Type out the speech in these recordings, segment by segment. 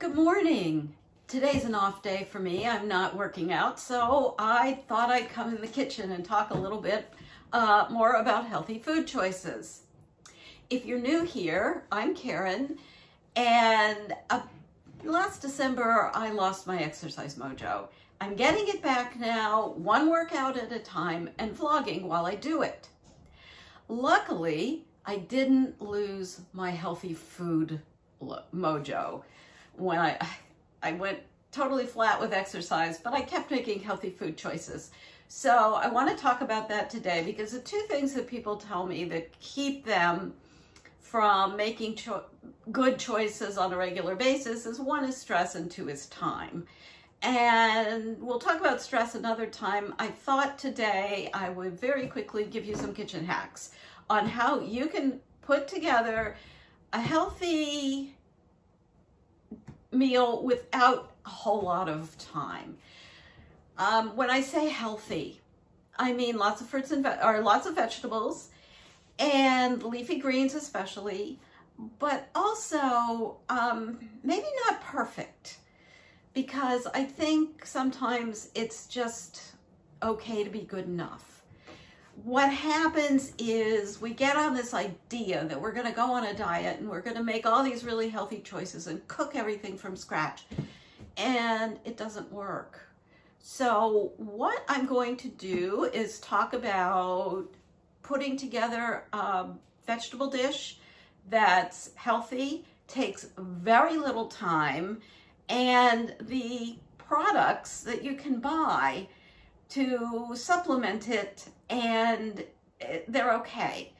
Good morning. Today's an off day for me. I'm not working out, so I thought I'd come in the kitchen and talk a little bit more about healthy food choices. If you're new here, I'm Karen, and last December I lost my exercise mojo. I'm getting it back now, one workout at a time, and vlogging while I do it. Luckily, I didn't lose my healthy food mojo when I went totally flat with exercise, but I kept making healthy food choices. So I want to talk about that today because the two things that people tell me that keep them from making good choices on a regular basis is one is stress and two is time. And we'll talk about stress another time. I thought today I would very quickly give you some kitchen hacks on how you can put together a healthy meal without a whole lot of time. When I say healthy, I mean lots of fruits and lots of vegetables and leafy greens especially, but also maybe not perfect, because I think sometimes it's just okay to be good enough. What happens is we get on this idea that we're going to go on a diet and we're going to make all these really healthy choices and cook everything from scratch, and it doesn't work. So what I'm going to do is talk about putting together a vegetable dish that's healthy, takes very little time, and the products that you can buy to supplement it, and they're okay.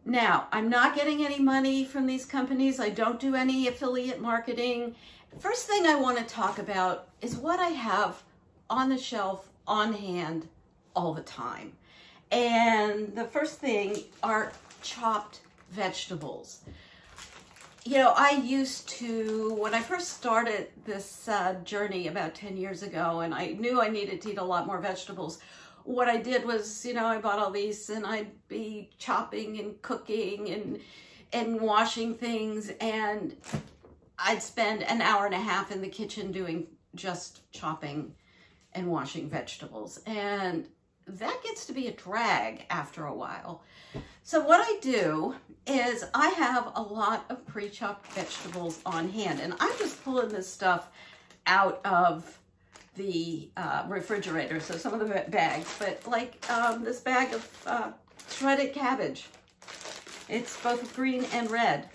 Now, I'm not getting any money from these companies. I don't do any affiliate marketing. First thing I want to talk about is what I have on the shelf on hand all the time. And the first thing are chopped vegetables. You know, I used to, when I first started this journey about 10 years ago, and I knew I needed to eat a lot more vegetables, what I did was, you know, I bought all these and I'd be chopping and cooking and washing things, and I'd spend an hour and a half in the kitchen doing just chopping and washing vegetables. And that gets to be a drag after a while. So what I do is I have a lot of pre-chopped vegetables on hand, and I'm just pulling this stuff out of the refrigerator, so some of the bags, but like this bag of shredded cabbage. It's both green and red.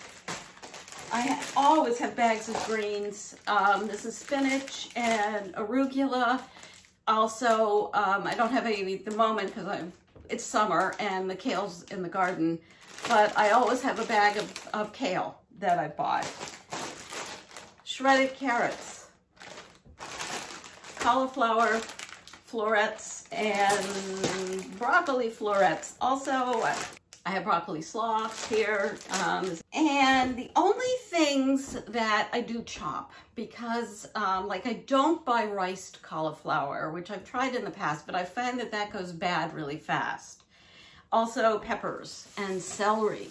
I always have bags of greens. This is spinach and arugula. Also, I don't have any at the moment because it's summer and the kale's in the garden, but I always have a bag of kale that I bought. Shredded carrots, cauliflower florets, and broccoli florets. Also, I have broccoli slaw here. And the only things that I do chop, because like I don't buy riced cauliflower, which I've tried in the past, but I find that that goes bad really fast. Also peppers and celery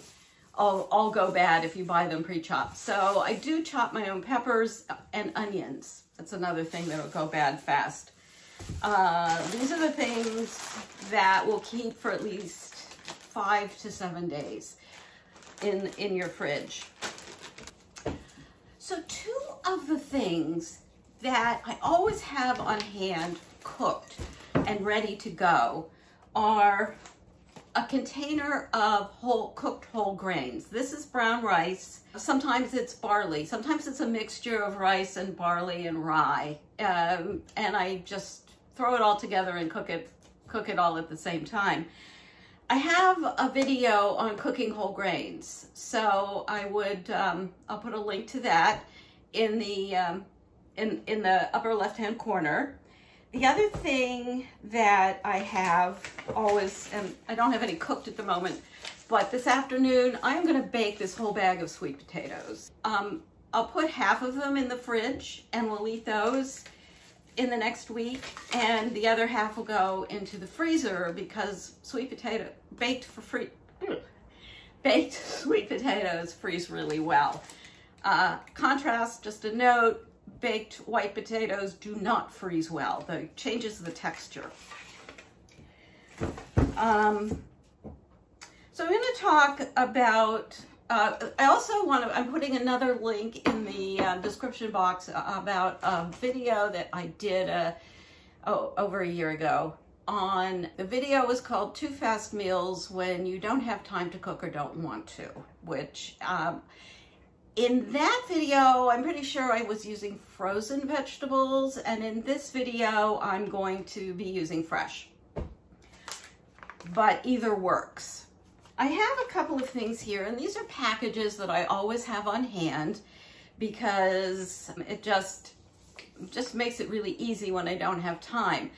all go bad if you buy them pre-chopped. So I do chop my own peppers and onions. That's another thing that'll go bad fast. These are the things that will keep for at least 5 to 7 days in your fridge. So two of the things that I always have on hand cooked and ready to go are a container of cooked whole grains. This is brown rice. Sometimes it's barley. Sometimes it's a mixture of rice and barley and rye. And I just throw it all together and cook it all at the same time. I have a video on cooking whole grains, so I would I'll put a link to that in the upper left-hand corner. The other thing that I have always, and I don't have any cooked at the moment, but this afternoon I'm going to bake this whole bag of sweet potatoes. I'll put half of them in the fridge and we'll eat those in the next week, and the other half will go into the freezer because baked sweet potatoes freeze really well. Contrast, just a note, baked white potatoes do not freeze well. It changes the texture. So I'm going to talk about, I also want to, I'm putting another link in the description box about a video that I did over a year ago. The video was called 2 Fast Meals When You Don't Have Time to Cook or Don't Want to, which in that video, I'm pretty sure I was using frozen vegetables, and in this video, I'm going to be using fresh. But either works. I have a couple of things here, and these are packages that I always have on hand because it just makes it really easy when I don't have time.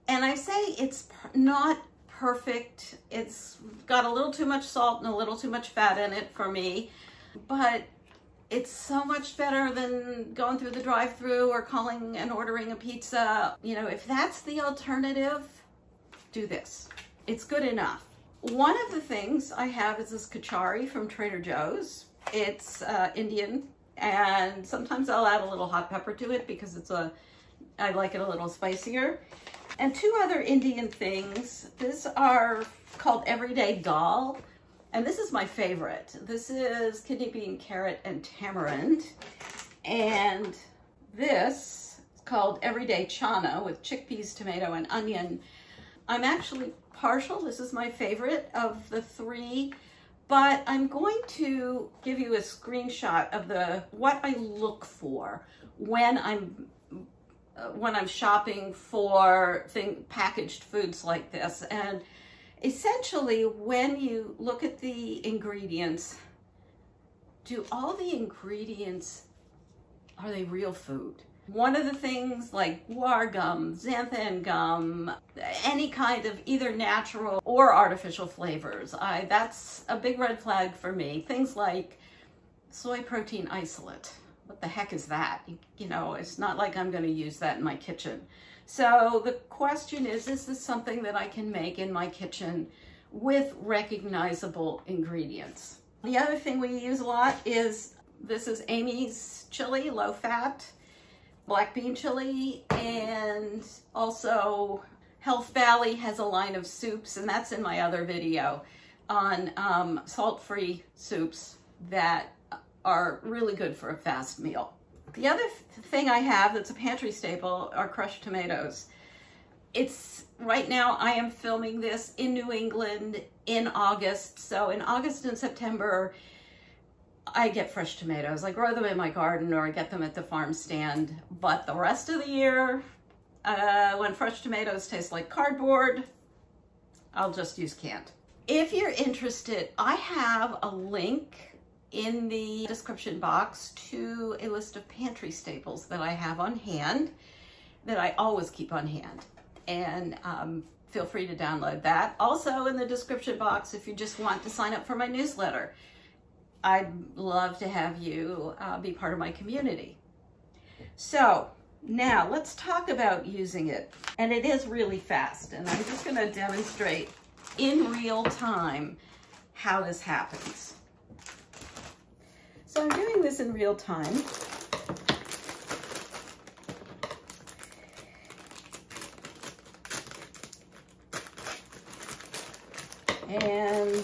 And I say it's not perfect. It's got a little too much salt and a little too much fat in it for me, but it's so much better than going through the drive-thru or calling and ordering a pizza. You know, if that's the alternative, do this. It's good enough. One of the things I have is this kachari from Trader Joe's. It's Indian, and sometimes I'll add a little hot pepper to it because I like it a little spicier. And 2 other Indian things. These are called Everyday Dal, and this is my favorite. This is kidney bean, carrot, and tamarind. And this is called Everyday Chana with chickpeas, tomato, and onion. I'm actually partial. This is my favorite of the 3, but I'm going to give you a screenshot of what I look for when I'm shopping for packaged foods like this. And essentially, when you look at the ingredients, do all the ingredients, are they real food? One of the things like guar gum, xanthan gum, any kind of either natural or artificial flavors, that's a big red flag for me. Things like soy protein isolate. What the heck is that? You know, it's not like I'm going to use that in my kitchen. So the question is this something that I can make in my kitchen with recognizable ingredients? The other thing we use a lot is, this is Amy's chili, low fat, black bean chili, and also Health Valley has a line of soups, and that's in my other video on salt-free soups that are really good for a fast meal. The other thing I have that's a pantry staple are crushed tomatoes. Right now I am filming this in New England in August. So in August and September, I get fresh tomatoes. I grow them in my garden or I get them at the farm stand. But the rest of the year, when fresh tomatoes taste like cardboard, I'll just use canned. If you're interested, I have a link in the description box to a list of pantry staples that I have on hand, that I always keep on hand. And feel free to download that. Also in the description box, if you just want to sign up for my newsletter, I'd love to have you be part of my community. So now let's talk about using it. And it is really fast. And I'm just going to demonstrate in real time how this happens. So I'm doing this in real time. And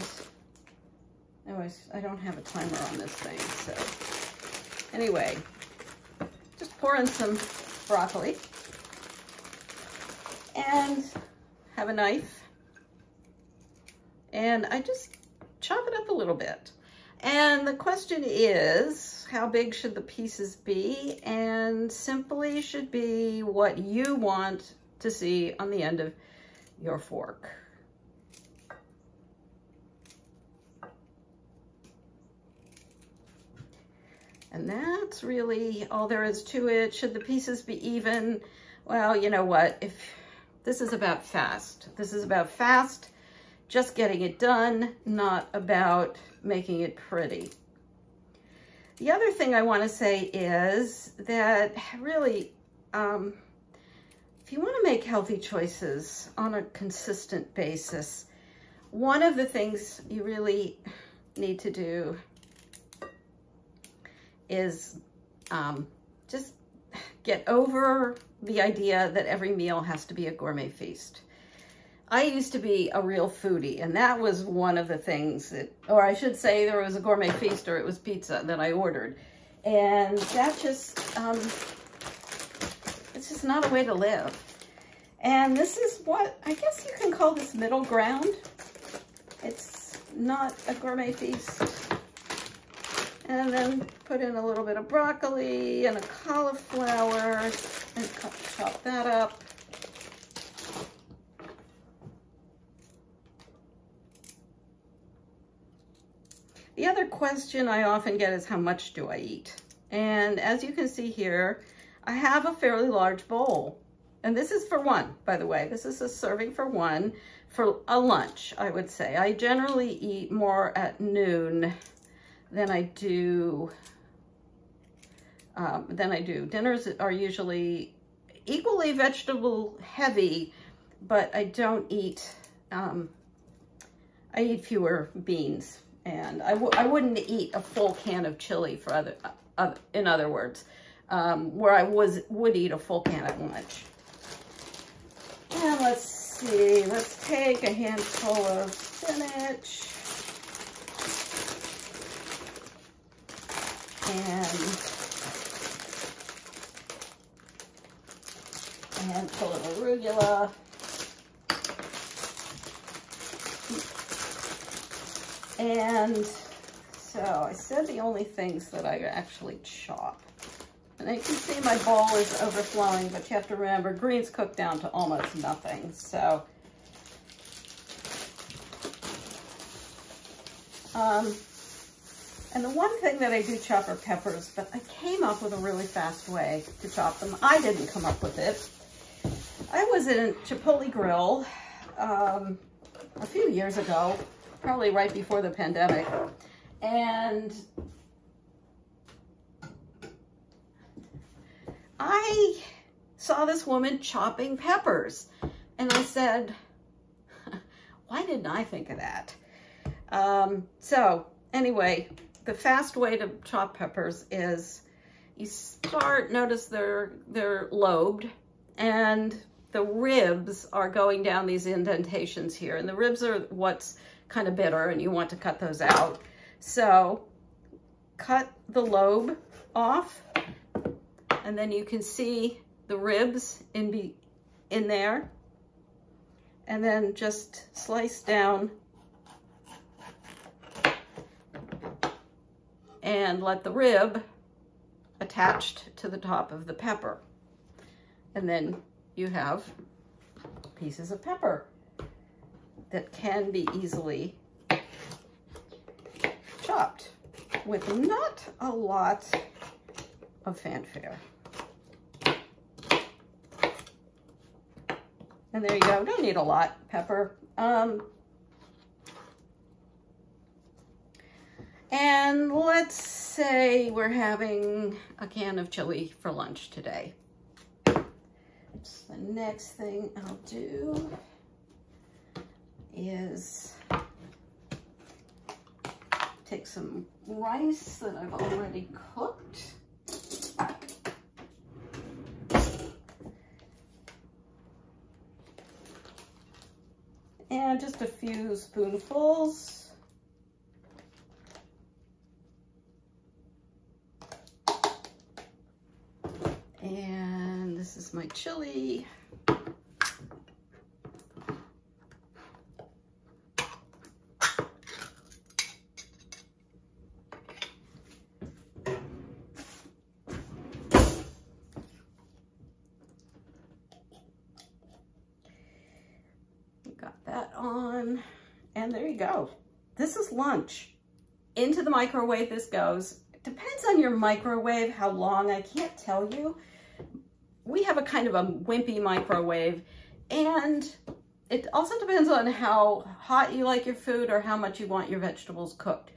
I don't have a timer on this thing, so anyway, just pour in some broccoli and have a knife, and I just chop it up a little bit. And the question is, how big should the pieces be? And simply should be what you want to see on the end of your fork. And that's really all there is to it. Should the pieces be even? Well, you know what? If this is about fast. This is about fast, just getting it done, not about making it pretty. The other thing I want to say is that really, if you want to make healthy choices on a consistent basis, one of the things you really need to do is just get over the idea that every meal has to be a gourmet feast. I used to be a real foodie, and that was one of the things that, or I should say there was a gourmet feast or it was pizza that I ordered. And that just, it's just not a way to live. And this is what, I guess you can call this middle ground. It's not a gourmet feast. And then put in a little bit of broccoli and a cauliflower and chop that up. The other question I often get is how much do I eat? And as you can see here, I have a fairly large bowl. And this is for one, by the way. This is a serving for one for a lunch, I would say. I generally eat more at noon than I do. Dinners are usually equally vegetable heavy, but I don't eat, I eat fewer beans. And I wouldn't eat a full can of chili for in other words, where I would eat a full can at lunch. And let's see, let's take a handful of spinach and a handful of arugula. And so I said the only things that I actually chop. And you can see my bowl is overflowing, but you have to remember greens cook down to almost nothing. So, and the one thing that I do chop are peppers, but I came up with a really fast way to chop them. I didn't come up with it. I was in a Chipotle Grill a few years ago, probably right before the pandemic, and I saw this woman chopping peppers, and I said, why didn't I think of that? So anyway, the fast way to chop peppers is you notice they're lobed, and the ribs are going down these indentations here, and the ribs are what's kind of bitter, and you want to cut those out. So cut the lobe off, and then you can see the ribs in there, and then just slice down and let the rib attached to the top of the pepper, and then you have pieces of pepper that can be easily chopped with not a lot of fanfare. And there you go. Don't need a lot pepper. And let's say we're having a can of chili for lunch today. So the next thing I'll do is take some rice that I've already cooked. And just a few spoonfuls. And this is my chili. Got that on, and there you go. This is lunch. Into the microwave this goes. It depends on your microwave, how long, I can't tell you. We have a kind of a wimpy microwave, and it also depends on how hot you like your food or how much you want your vegetables cooked.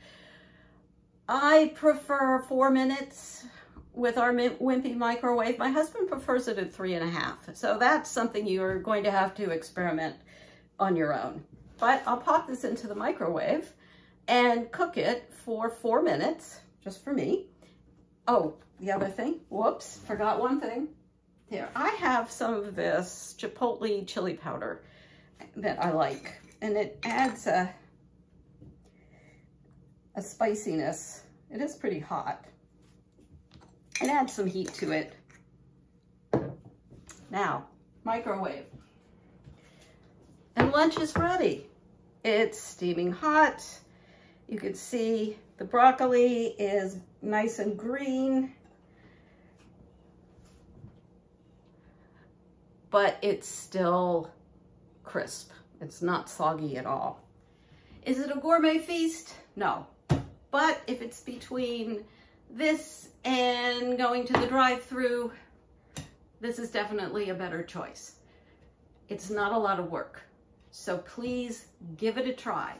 I prefer 4 minutes with our wimpy microwave. My husband prefers it at 3.5. So that's something you're going to have to experiment on your own. But I'll pop this into the microwave and cook it for 4 minutes, just for me. Oh, the other thing, whoops, forgot one thing. Here, I have some of this Chipotle chili powder that I like, and it adds a spiciness. It is pretty hot. It adds some heat to it. Now, microwave. And lunch is ready. It's steaming hot. You can see the broccoli is nice and green, but it's still crisp. It's not soggy at all. Is it a gourmet feast? No. But if it's between this and going to the drive-thru, this is definitely a better choice. It's not a lot of work, so please give it a try.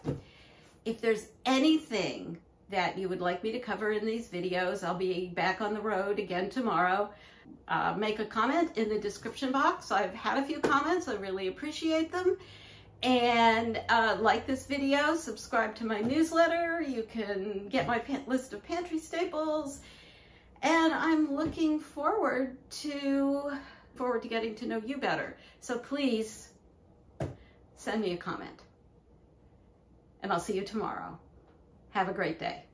If there's anything that you would like me to cover in these videos, I'll be back on the road again tomorrow. Make a comment in the description box. I've had a few comments. I really appreciate them. And like this video, subscribe to my newsletter. You can get my list of pantry staples. And I'm looking forward to getting to know you better. So please send me a comment. And I'll see you tomorrow. Have a great day.